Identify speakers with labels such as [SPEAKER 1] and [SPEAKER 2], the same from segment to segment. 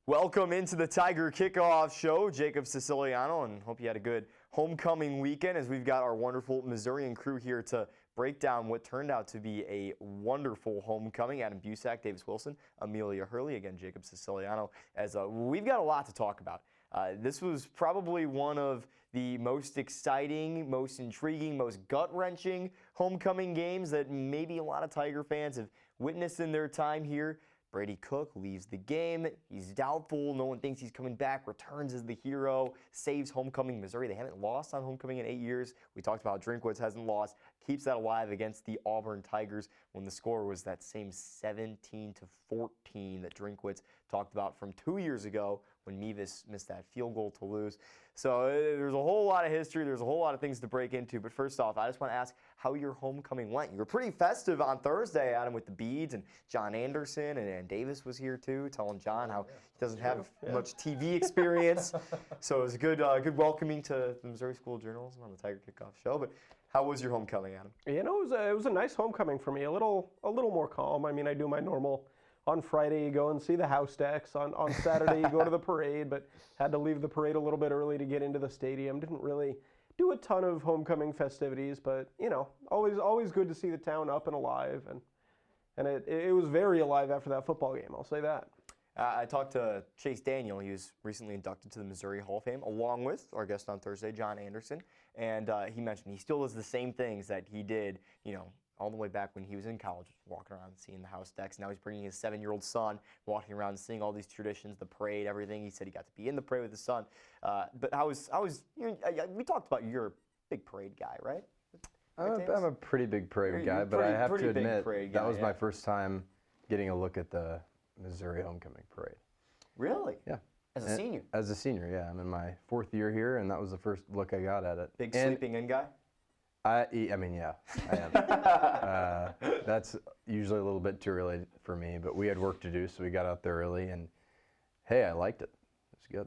[SPEAKER 1] Welcome into the Tiger Kickoff Show. Jacob Siciliano, and hope you had a good homecoming weekend as we've got our wonderful Missourian crew here to break down what turned out to be a wonderful homecoming. Adam Busak, Davis Wilson, Amelia Hurley, again, Jacob Siciliano, as we've got a lot to talk about. This was probably one of the most exciting, most intriguing, most gut-wrenching homecoming games that maybe a lot of Tiger fans have witnessed in their time here. Brady Cook leaves the game. He's doubtful. No one thinks he's coming back. Returns as the hero. Saves homecoming Missouri. They haven't lost on homecoming in 8 years. We talked about Drinkwitz hasn't lost. Keeps that alive against the Auburn Tigers when the score was that same 17-14 that Drinkwitz talked about from 2 years ago when Mevis missed that field goal to lose. So there's a whole lot of history. There's a whole lot of things to break into. But first off, I just want to ask how your homecoming went. You were pretty festive on Thursday, Adam, with the beads, and John Anderson and Davis was here too, telling John how he doesn't have much TV experience. So it was a good welcoming to the Missouri School of Journalism on the Tiger Kickoff Show. But how was your homecoming, Adam?
[SPEAKER 2] You know, it was a nice homecoming for me. A little more calm. I mean, I do my normal. On Friday, you go and see the house decks. On Saturday, you go to the parade, but had to leave the parade a little bit early to get into the stadium. Didn't really do a ton of homecoming festivities, but, you know, always good to see the town up and alive. And it was very alive after that football game, I'll say that.
[SPEAKER 1] I talked to Chase Daniel. He was recently inducted to the Missouri Hall of Fame, along with our guest on Thursday, John Anderson. And he mentioned he still does the same things that he did, you know, all the way back when he was in college, walking around and seeing the house decks. Now he's bringing his 7-year-old son, walking around and seeing all these traditions, the parade, everything. He said he got to be in the parade with his son. But we talked about you're a big parade guy, right?
[SPEAKER 3] I'm a pretty big parade guy, but I have to admit that was my first time getting a look at the Missouri homecoming parade.
[SPEAKER 1] Really?
[SPEAKER 3] Yeah.
[SPEAKER 1] As a senior?
[SPEAKER 3] As a senior, yeah. I'm in my 4th year here, and that was the first look I got at it.
[SPEAKER 1] Big sleeping in guy?
[SPEAKER 3] I mean, yeah, I am. That's usually a little bit too early for me, but we had work to do, so we got out there early, and I liked it. It was good.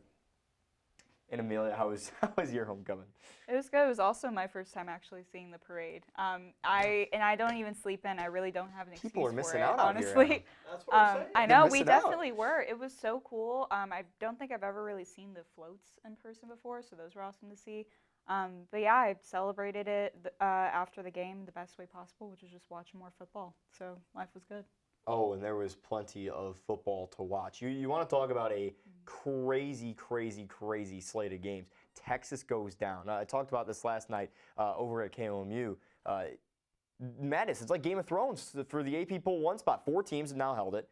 [SPEAKER 1] And Amelia, how was your homecoming?
[SPEAKER 4] It was good. It was also my first time actually seeing the parade. I don't even sleep in. I really don't have an excuse for it.
[SPEAKER 1] People are missing out on
[SPEAKER 4] honestly.
[SPEAKER 1] Here,
[SPEAKER 2] That's what I'm saying.
[SPEAKER 4] I know we
[SPEAKER 1] missing
[SPEAKER 4] definitely were. It was so cool. I don't think I've ever really seen the floats in person before, so those were awesome to see. But yeah, I celebrated it after the game the best way possible, which was just watching more football. So life was good.
[SPEAKER 1] Oh, and there was plenty of football to watch. You want to talk about a crazy slate of games. Texas goes down. I talked about this last night over at KOMU. Madness, it's like Game of Thrones for the AP Poll 1 spot. 4 teams have now held it.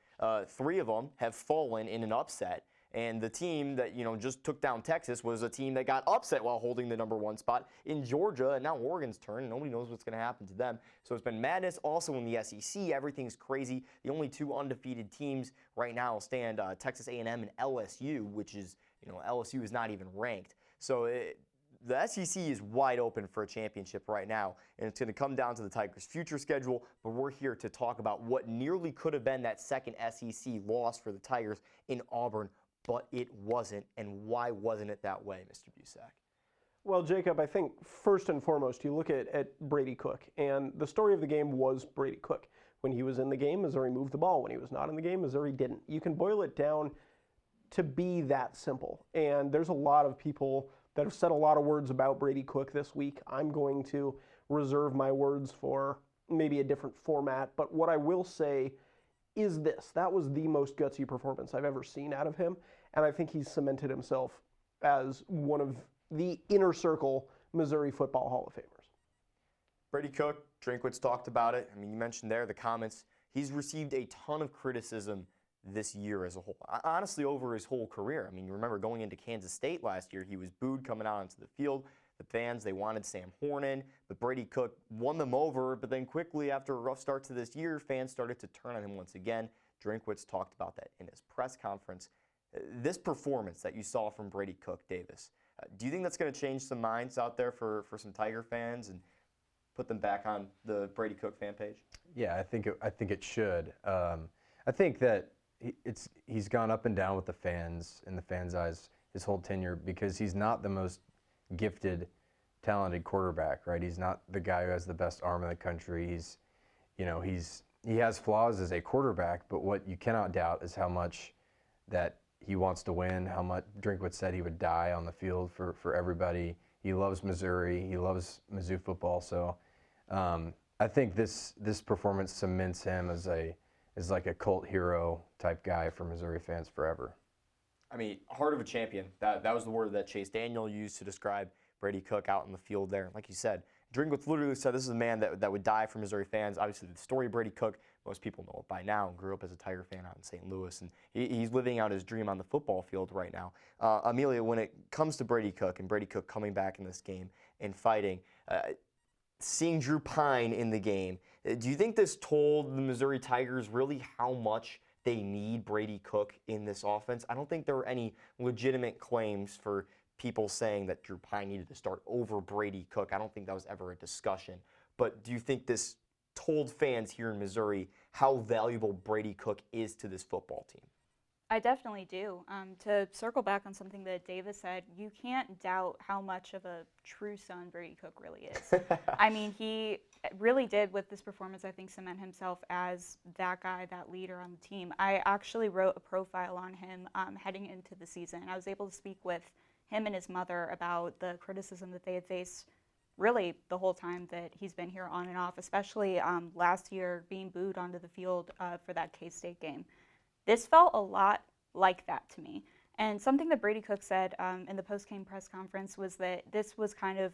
[SPEAKER 1] 3 of them have fallen in an upset. And the team that, you know, just took down Texas was a team that got upset while holding the number 1 spot in Georgia. And now Oregon's turn. Nobody knows what's going to happen to them. So it's been madness. Also in the SEC, everything's crazy. The only 2 undefeated teams right now stand Texas A&M and LSU, which is, you know, LSU is not even ranked. So the SEC is wide open for a championship right now, and it's going to come down to the Tigers' future schedule, but we're here to talk about what nearly could have been that second SEC loss for the Tigers in Auburn, but it wasn't, and why wasn't it that way, Mr. Busak?
[SPEAKER 2] Well, Jacob, I think first and foremost, you look at Brady Cook, and the story of the game was Brady Cook. When he was in the game, Missouri moved the ball. When he was not in the game, Missouri didn't. You can boil it down to be that simple, and there's a lot of people that have said a lot of words about Brady Cook this week. I'm going to reserve my words for maybe a different format, but what I will say is this. That was the most gutsy performance I've ever seen out of him, and I think he's cemented himself as one of the inner circle Missouri football Hall of Famers.
[SPEAKER 1] Brady Cook, Drinkwitz talked about it. I mean, you mentioned there the comments. He's received a ton of criticism this year as a whole. Honestly, over his whole career. I mean, you remember going into Kansas State last year, he was booed coming out onto the field. The fans, they wanted Sam Horn, but Brady Cook won them over. But then quickly, after a rough start to this year, fans started to turn on him once again. Drinkwitz talked about that in his press conference. This performance that you saw from Brady Cook, Davis, do you think that's going to change some minds out there for some Tiger fans and put them back on the Brady Cook fan page?
[SPEAKER 3] Yeah, I think it should. I think that he's gone up and down with the fans, in the fans' eyes, his whole tenure, because he's not the most gifted, talented quarterback, right? He's not the guy who has the best arm in the country. He has flaws as a quarterback, but what you cannot doubt is how much that he wants to win, how much Drinkwitz said he would die on the field for everybody. He loves Missouri. He loves Mizzou football. So I think this performance cements him as like a cult hero type guy for Missouri fans forever.
[SPEAKER 1] I mean, heart of a champion. That was the word that Chase Daniel used to describe Brady Cook out in the field there. Like you said, Drinkwitz literally said this is a man that would die for Missouri fans. Obviously, the story of Brady Cook, most people know it by now. Grew up as a Tiger fan out in St. Louis, and he's living out his dream on the football field right now. Amelia, when it comes to Brady Cook and Brady Cook coming back in this game and fighting, seeing Drew Pine in the game, do you think this told the Missouri Tigers really how much they need Brady Cook in this offense? I don't think there were any legitimate claims for people saying that Drew Pine needed to start over Brady Cook. I don't think that was ever a discussion. But do you think this told fans here in Missouri how valuable Brady Cook is to this football team?
[SPEAKER 4] I definitely do. To circle back on something that Davis said, you can't doubt how much of a true son Brady Cook really is. I mean, he really did with this performance, I think, cement himself as that guy, that leader on the team. I actually wrote a profile on him heading into the season. I was able to speak with him and his mother about the criticism that they had faced really the whole time that he's been here on and off, especially last year being booed onto the field for that K-State game. This felt a lot like that to me. And something that Brady Cook said in the post-game press conference was that this was kind of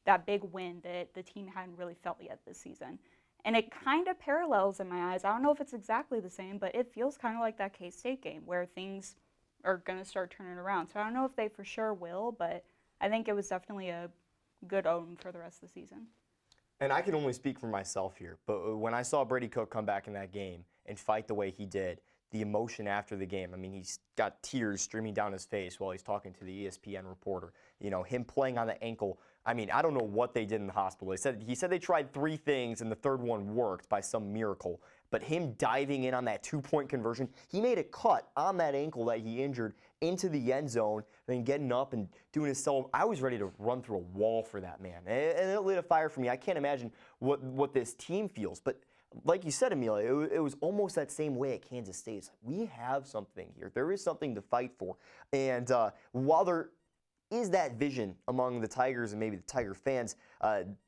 [SPEAKER 4] that big win that the team hadn't really felt yet this season. And it kind of parallels in my eyes. I don't know if it's exactly the same, but it feels kind of like that K-State game where things are going to start turning around. So I don't know if they for sure will, but I think it was definitely a good omen for the rest of the season.
[SPEAKER 1] And I can only speak for myself here, but when I saw Brady Cook come back in that game and fight the way he did, the emotion after the game, I mean, he's got tears streaming down his face while he's talking to the ESPN reporter. You know, him playing on the ankle. I mean, I don't know what they did in the hospital. He said they tried 3 things and the third one worked by some miracle. But him diving in on that 2-point conversion, he made a cut on that ankle that he injured into the end zone, then getting up and doing his solo. I was ready to run through a wall for that man. And it lit a fire for me. I can't imagine what this team feels. But like you said, Amelia, it was almost that same way at Kansas State. It's like, we have something here. There is something to fight for. And while there is that vision among the Tigers and maybe the Tiger fans,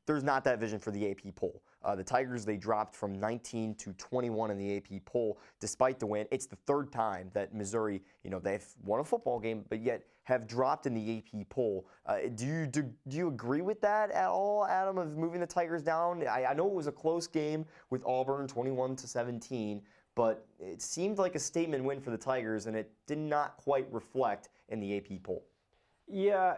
[SPEAKER 1] there's not that vision for the AP poll. The Tigers, they dropped from 19 to 21 in the AP poll despite the win. It's the 3rd time that Missouri, they've won a football game, but yet have dropped in the AP poll. Do you agree with that at all, Adam, of moving the Tigers down? I know it was a close game with Auburn, 21-17, but it seemed like a statement win for the Tigers, and it did not quite reflect in the AP poll.
[SPEAKER 2] Yeah,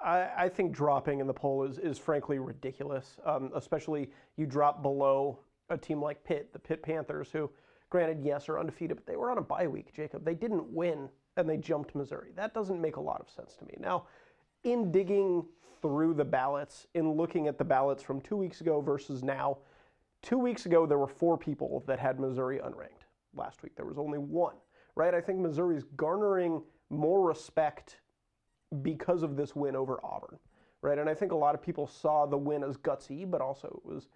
[SPEAKER 2] I think dropping in the poll is frankly ridiculous, especially you drop below a team like Pitt, the Pitt Panthers, who, granted, yes, are undefeated, but they were on a bye week, Jacob. They didn't win, and they jumped Missouri. That doesn't make a lot of sense to me. Now, in digging through the ballots, in looking at the ballots from 2 weeks ago versus now, 2 weeks ago there were 4 people that had Missouri unranked. Last week there was only 1, right? I think Missouri's garnering more respect because of this win over Auburn, right? And I think a lot of people saw the win as gutsy, but also it was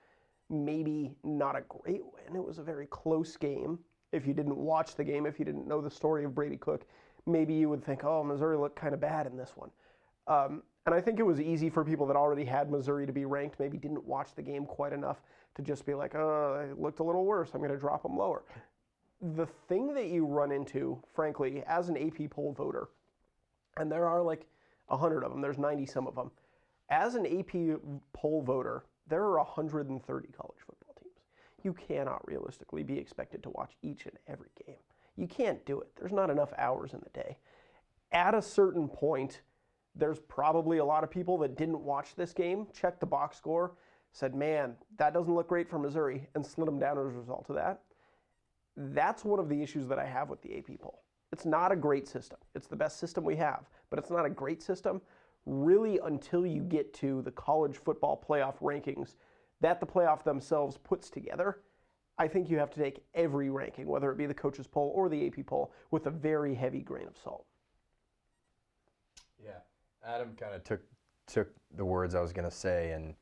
[SPEAKER 2] maybe not a great win. It was a very close game. If you didn't watch the game, if you didn't know the story of Brady Cook, maybe you would think, oh, Missouri looked kind of bad in this one. And I think it was easy for people that already had Missouri to be ranked, maybe didn't watch the game quite enough to just be like, oh, it looked a little worse. I'm going to drop them lower. The thing that you run into, frankly, as an AP poll voter, and there are like 100 of them, there's 90 some of them. As an AP poll voter, there are 130 college football teams. You cannot realistically be expected to watch each and every game. You can't do it. There's not enough hours in the day. At a certain point, there's probably a lot of people that didn't watch this game, checked the box score, said, man, that doesn't look great for Missouri, and slid them down as a result of that. That's one of the issues that I have with the AP poll. It's not a great system. It's the best system we have, but it's not a great system really until you get to the college football playoff rankings that the playoff themselves puts together. I think you have to take every ranking, whether it be the coaches poll or the AP poll, with a very heavy grain of salt.
[SPEAKER 3] Yeah, Adam kind of took the words I was going to say, and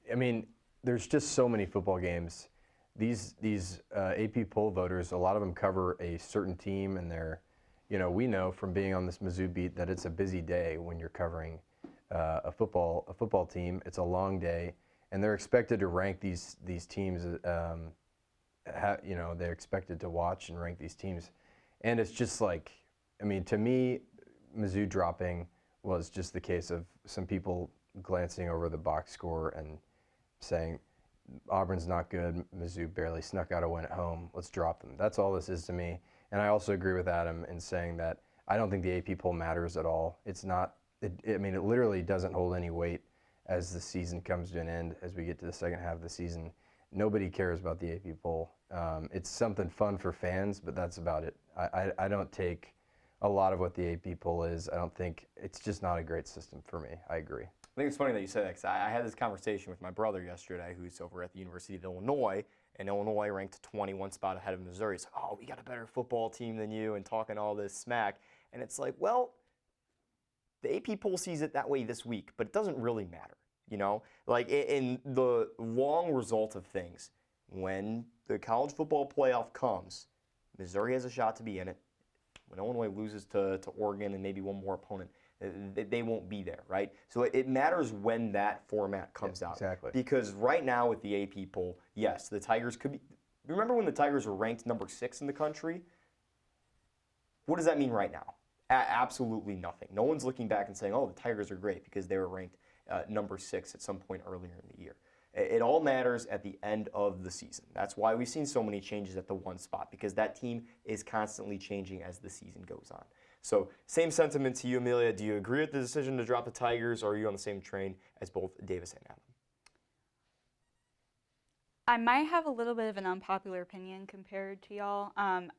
[SPEAKER 3] I mean, there's just so many football games. These AP poll voters, a lot of them cover a certain team, and they're we know from being on this Mizzou beat that it's a busy day when you're covering a football team. It's a long day, and they're expected to rank these teams. They're expected to watch and rank these teams, and it's just like, to me, Mizzou dropping was just the case of some people glancing over the box score and saying, Auburn's not good, Mizzou barely snuck out a win at home, let's drop them. That's all this is to me. And I also agree with Adam in saying that I don't think the AP poll matters at all. It's not, it literally doesn't hold any weight as the season comes to an end, as we get to the second half of the season. Nobody cares about the AP poll. It's something fun for fans, but that's about it. I don't take a lot of what the AP poll is. I don't think, it's just not a great system for me. I agree.
[SPEAKER 1] I think it's funny that you said that, because I had this conversation with my brother yesterday, who's over at the University of Illinois, and Illinois ranked 21 spot ahead of Missouri. He's like, oh, we got a better football team than you, and talking all this smack. And it's like, well, the AP poll sees it that way this week, but it doesn't really matter, Like, in the long result of things, when the college football playoff comes, Missouri has a shot to be in it. When Illinois loses to Oregon and maybe one more opponent, they won't be there, right? So it matters when that format comes out.
[SPEAKER 3] Exactly.
[SPEAKER 1] Because right now with the AP poll, yes, the Tigers could be. Remember when the Tigers were ranked number 6 in the country? What does that mean right now? Absolutely nothing. No one's looking back and saying, oh, the Tigers are great because they were ranked number 6 at some point earlier in the year. It all matters at the end of the season. That's why we've seen so many changes at the one spot, because that team is constantly changing as the season goes on. So same sentiment to you, Amelia. Do you agree with the decision to drop the Tigers, or are you on the same train as both Davis and Adam?
[SPEAKER 4] I might have a little bit of an unpopular opinion compared to y'all.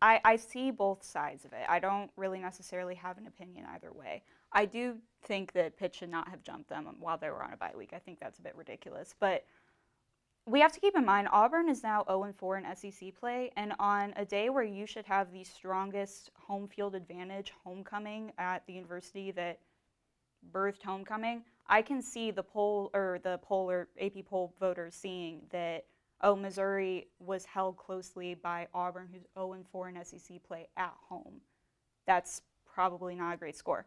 [SPEAKER 4] I see both sides of it. I don't really necessarily have an opinion either way. I do think that Pitt should not have jumped them while they were on a bye week. I think that's a bit ridiculous. But we have to keep in mind, Auburn is now 0-4 in SEC play, and on a day where you should have the strongest home field advantage, homecoming at the university that birthed homecoming, I can see the poll or AP poll voters seeing that, oh, Missouri was held closely by Auburn, who's 0-4 in SEC play at home. That's probably not a great score.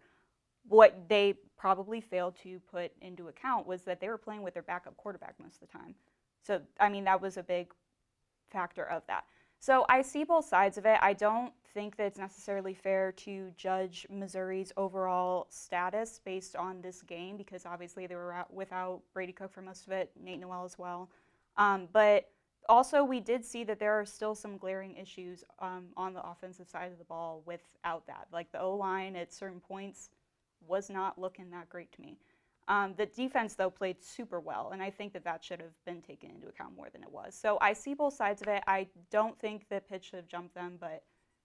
[SPEAKER 4] What they probably failed to put into account was that they were playing with their backup quarterback most of the time. So, that was a big factor of that. So I see both sides of it. I don't think that it's necessarily fair to judge Missouri's overall status based on this game, because obviously they were without Brady Cook for most of it, Nate Noel as well. But also we did see that there are still some glaring issues on the offensive side of the ball without that. Like the O-line at certain points was not looking that great to me. The defense, though, played super well, and I think that should have been taken into account more than it was. So I see both sides of it. I don't think that Pitt should have jumped them, but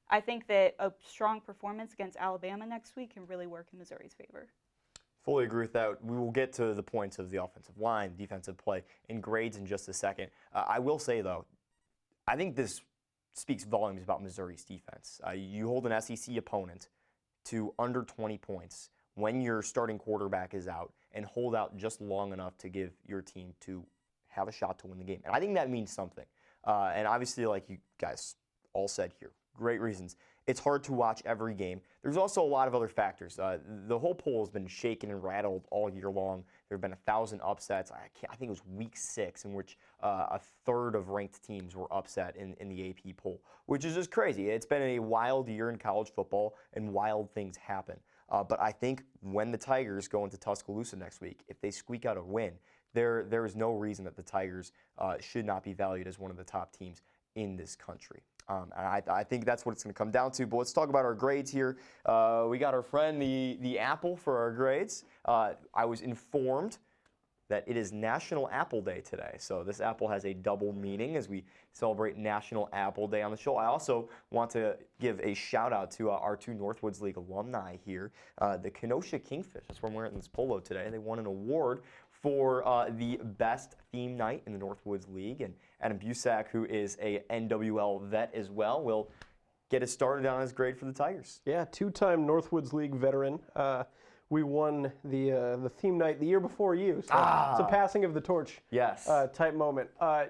[SPEAKER 4] I think that a strong performance against Alabama next week can really work in Missouri's favor.
[SPEAKER 1] Fully agree with that. We will get to the points of the offensive line, defensive play, and grades in just a second. I will say, though, I think this speaks volumes about Missouri's defense. You hold an SEC opponent to under 20 points when your starting quarterback is out, and hold out just long enough to give your team to have a shot to win the game. And I think that means something. And obviously, like you guys all said here, great reasons. It's hard to watch every game. There's also a lot of other factors. The whole poll has been shaken and rattled all year long. There have been 1,000 upsets. I think it was week 6 in which a third of ranked teams were upset in the AP poll, which is just crazy. It's been a wild year in college football, and wild things happen. But I think when the Tigers go into Tuscaloosa next week, if they squeak out a win, there is no reason that the Tigers should not be valued as one of the top teams in this country. And I think that's what it's going to come down to. But let's talk about our grades here. We got our friend, the Apple, for our grades. I was informed that it is National Apple Day today. So this apple has a double meaning as we celebrate National Apple Day on the show. I also want to give a shout out to our 2 Northwoods League alumni here, the Kenosha Kingfish. That's where I'm wearing this polo today. They won an award for the best theme night in the Northwoods League. And Adam Busak, who is a NWL vet as well, will get us started on his grade for the Tigers.
[SPEAKER 2] Yeah, 2-time Northwoods League veteran. We won the theme night the year before you, so it's a passing of the torch type moment.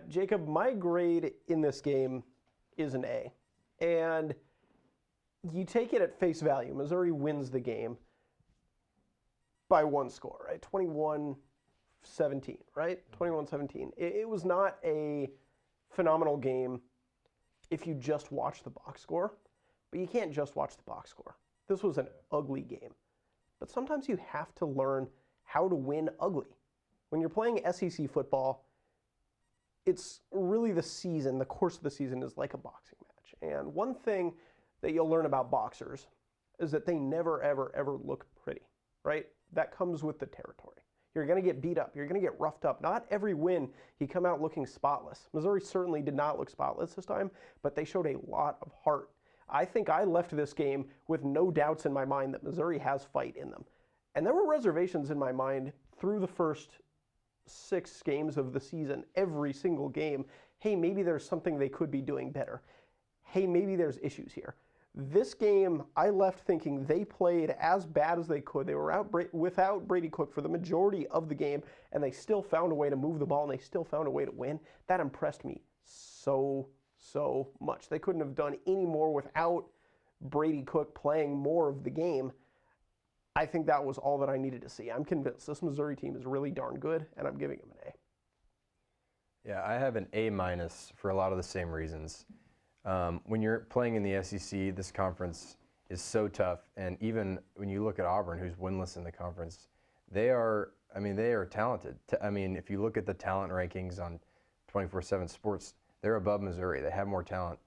[SPEAKER 2] Jacob, my grade in this game is an A. And you take it at face value. Missouri wins the game by one score, right? 21-17, right? 21-17. It was not a phenomenal game if you just watch the box score, but you can't just watch the box score. This was an ugly game. But sometimes you have to learn how to win ugly. When you're playing SEC football, it's really the season, the course of the season is like a boxing match. And one thing that you'll learn about boxers is that they never, ever, ever look pretty, right? That comes with the territory. You're going to get beat up. You're going to get roughed up. Not every win you come out looking spotless. Missouri certainly did not look spotless this time, but they showed a lot of heart. I think I left this game with no doubts in my mind that Missouri has fight in them. And there were reservations in my mind through the first 6 games of the season, every single game. Hey, maybe there's something they could be doing better. Hey, maybe there's issues here. This game, I left thinking they played as bad as they could. They were out without Brady Cook for the majority of the game, and they still found a way to move the ball, and they still found a way to win. That impressed me so much. They couldn't have done any more without Brady Cook playing more of the game. I think that was all that I needed to see. I'm convinced this Missouri team is really darn good, and I'm giving them an A.
[SPEAKER 3] Yeah, I have an A- for a lot of the same reasons. When you're playing in the SEC, this conference is so tough, and even when you look at Auburn, who's winless in the conference, they are talented. If you look at the talent rankings on 24/7 Sports, they're above Missouri. They have more talent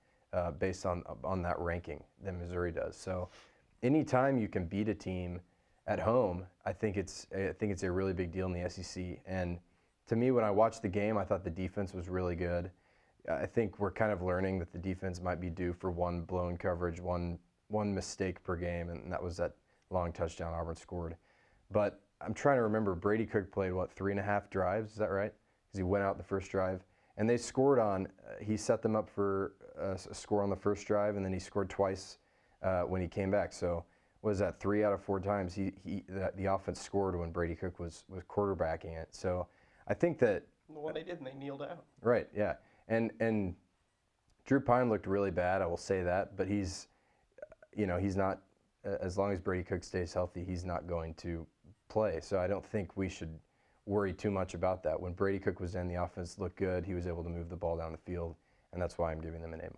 [SPEAKER 3] based on that ranking than Missouri does. So, anytime you can beat a team at home, I think it's a really big deal in the SEC. And to me, when I watched the game, I thought the defense was really good. I think we're kind of learning that the defense might be due for one blown coverage, one mistake per game, and that was that long touchdown Auburn scored. But I'm trying to remember, Brady Cook played, 3.5 drives, is that right? Because he went out the first drive. And they scored he set them up for a score on the first drive, and then he scored twice when he came back. So what was that, 3 out of 4 times the offense scored when Brady Cook was quarterbacking it. So I think that...
[SPEAKER 2] Well, they did, and they kneeled out.
[SPEAKER 3] Right, yeah. And Drew Pine looked really bad, I will say that, but he's not, as long as Brady Cook stays healthy, he's not going to play. So I don't think we should worry too much about that. When Brady Cook was in, the offense looked good. He was able to move the ball down the field, and that's why I'm giving them an A-.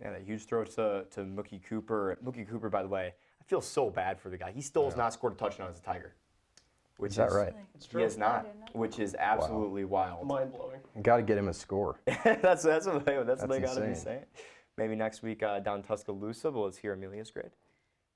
[SPEAKER 1] Yeah, that huge throw to Mookie Cooper. Mookie Cooper, by the way, I feel so bad for the guy. He still has not scored a touchdown as a Tiger.
[SPEAKER 3] Is that right?
[SPEAKER 1] He has not, which is absolutely wild.
[SPEAKER 2] Mind-blowing.
[SPEAKER 3] Got to get him a score.
[SPEAKER 1] that's what they got to be
[SPEAKER 3] insane.
[SPEAKER 1] saying. Maybe next week down Tuscaloosa, but let's hear Amelia's grade.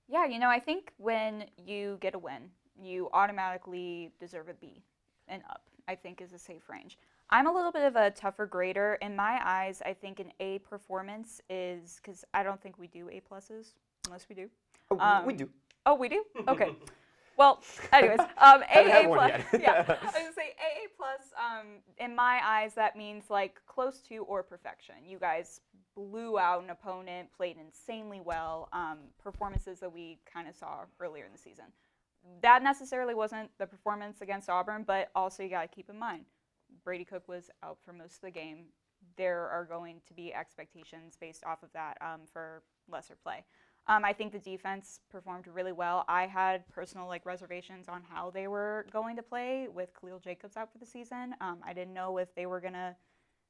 [SPEAKER 4] Yeah, I think when you get a win, you automatically deserve a B and up, I think is a safe range. I'm a little bit of a tougher grader. In my eyes, I think an A performance is, because I don't think we do A pluses, unless we do.
[SPEAKER 1] We do.
[SPEAKER 4] Oh, we do? Okay. Well, anyways, AA plus. Yeah, I was gonna say AA plus. In my eyes, that means close to or perfection. You guys blew out an opponent, played insanely well. Performances that we kind of saw earlier in the season. That necessarily wasn't the performance against Auburn, but also you got to keep in mind, Brady Cook was out for most of the game. There are going to be expectations based off of that for lesser play. I think the defense performed really well. I had personal reservations on how they were going to play with Khalil Jacobs out for the season. I didn't know if they were going to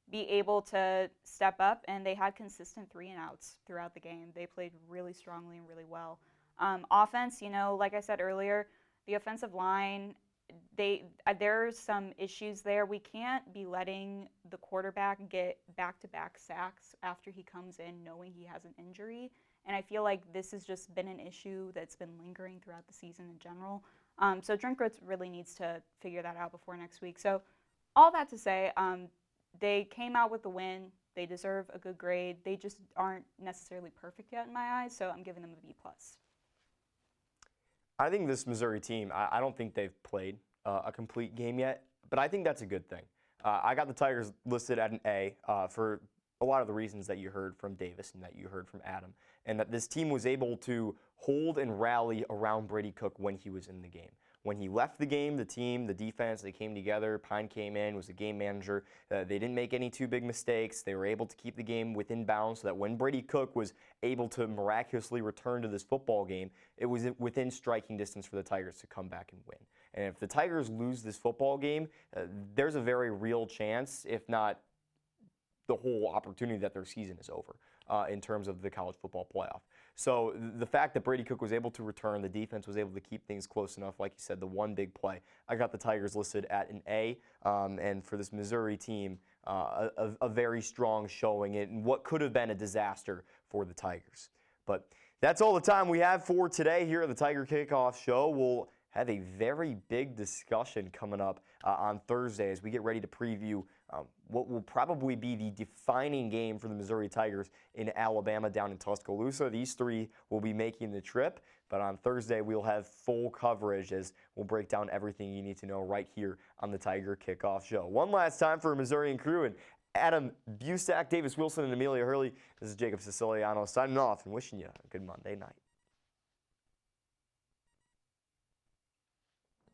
[SPEAKER 4] be able to step up, and they had consistent 3-and-outs throughout the game. They played really strongly and really well. Offense, like I said earlier, the offensive line, there's some issues there. We can't be letting the quarterback get back-to-back sacks after he comes in knowing he has an injury. And I feel like this has just been an issue that's been lingering throughout the season in general. So Drinkwitz really needs to figure that out before next week. So all that to say, they came out with the win. They deserve a good grade. They just aren't necessarily perfect yet in my eyes, so I'm giving them a B+.
[SPEAKER 1] I think this Missouri team, I don't think they've played a complete game yet, but I think that's a good thing. I got the Tigers listed at an A for a lot of the reasons that you heard from Davis and that you heard from Adam, and that this team was able to hold and rally around Brady Cook when he was in the game. when he left the game, the team, the defense, they came together. Pine came in, was a game manager. They didn't make any too big mistakes. They were able to keep the game within bounds so that when Brady Cook was able to miraculously return to this football game, it was within striking distance for the Tigers to come back and win. And if the Tigers lose this football game, there's a very real chance, if not the whole opportunity, that their season is over in terms of the college football playoff. So the fact that Brady Cook was able to return, the defense was able to keep things close enough, like you said, the one big play. I got the Tigers listed at an A, and for this Missouri team, a very strong showing in what could have been a disaster for the Tigers. But that's all the time we have for today here at the Tiger Kickoff Show. We'll have a very big discussion coming up on Thursday as we get ready to preview what will probably be the defining game for the Missouri Tigers in Alabama down in Tuscaloosa. These three will be making the trip, but on Thursday we'll have full coverage as we'll break down everything you need to know right here on the Tiger Kickoff Show. One last time for Missourian crew and Adam Busack, Davis Wilson, and Amelia Hurley. This is Jacob Siciliano signing off and wishing you a good Monday night.